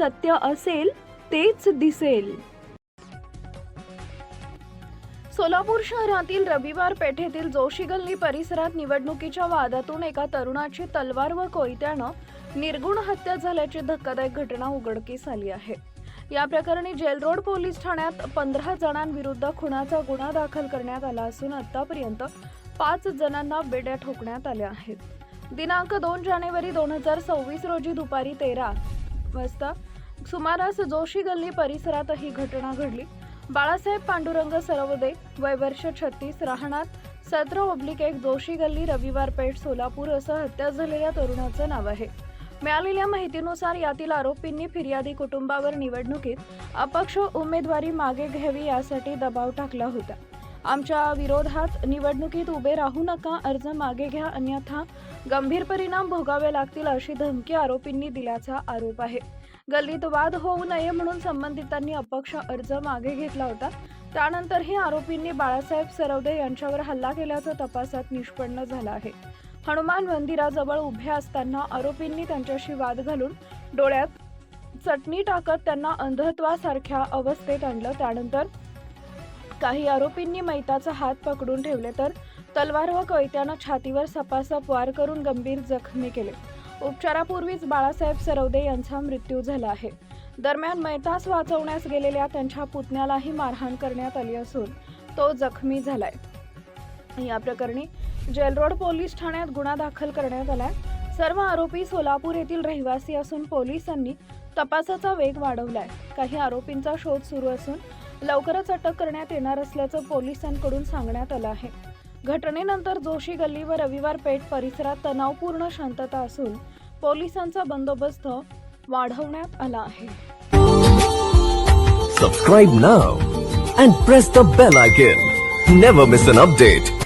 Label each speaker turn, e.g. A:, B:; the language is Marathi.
A: सत्य असेल तेच दिसेल. सोलापूर शहरातील रविवार पेठेतील जोशी गल्ली परिसरात निवडणुकीच्या वादातून एका तरुणाची तलवार व कोयत्यानं निर्गुण हत्या झाल्याची धक्कादायक घटना उघडकीस आली आहे. या प्रकरणी जेल रोड पोलीस ठाण्यात 15 जणांविरुद्ध खुनाचा गुन्हा दाखल करण्यात आला असून आतापर्यंत 5 जणांना बेड्या ठोकण्यात आल्या आहेत. दिनांक 2 जानेवारी 2026 रोजी दुपारी 13 वाजता सुमारास जोशी गल्ली परिसरात ही घटना घडली. बाळासाहेब पांडुरंग सरवदे, वय वर्ष 36, राहणार 17/1 जोशी गल्ली, रविवार पेठ, सोलापूर असं हत्या झालेल्या तरुणाचं नाव आहे. मिळालेल्या माहितीनुसार यातील आरोपींनी फिर्यादी कुटुंबावर निवडणुकीत अपक्ष उमेदवारी मागे घ्यावी यासाठी दबाव टाकला होता. आमच्या विरोधात निवडणुकीत उभे राहू नका, अर्ज मागे घ्या, अन्यथा गंभीर परिणाम भोगावे लागतील अशी धमकी आरोपींनी दिल्याचा आरोप आहे. गल्लीत वाद होऊ नये म्हणून संबंधितांनी अपक्ष अर्ज मागे घेतला होता. त्यानंतरही आरोपींनी बाळासाहेब सरवदे यांच्यावर हल्ला केल्याचं तपासात निष्पन्न झालं आहे. हनुमान मंदिराजवळ उभे असताना आरोपींनी त्यांच्याशी वाद घालून डोळ्यात चटणी टाकत त्यांना अंधत्वासारख्या अवस्थेत आणलं. त्यानंतर काही आरोपींनी मैताचा हात पकडून ठेवले तर तलवार व कोयत्यानं छातीवर सपासप वार करून गंभीर जखमी केले. उपचारापूर्वीच बाळासाहेब सरवदे यांचा मृत्यू झाला आहे. दरम्यान मैतास वाचवण्यास गेलेल्या त्यांच्या पुतण्यालाही मारहाण करण्यात आली असून तो जखमी झालाय. या प्रकरणी जेल रोड पोलीस ठाण्यात गुन्हा दाखल करण्यात आलाय. सर्व आरोपी सोलापूर येथील रहिवासी असून पोलिसांनी तपासाचा वेग वाढवलाय. काही आरोपींचा शोध सुरू असून लवकरच अटक करण्यात येणार असल्याचं पोलिसांकडून सांगण्यात आलं आहे. घटनेनंतर जोशी गल्ली व रविवार पेठ परिसरात तणावपूर्ण शांतता असून पोलिसांचा बंदोबस्त वाढवण्यात आला आहे.
B: Subscribe now and press the bell icon. Never miss an update.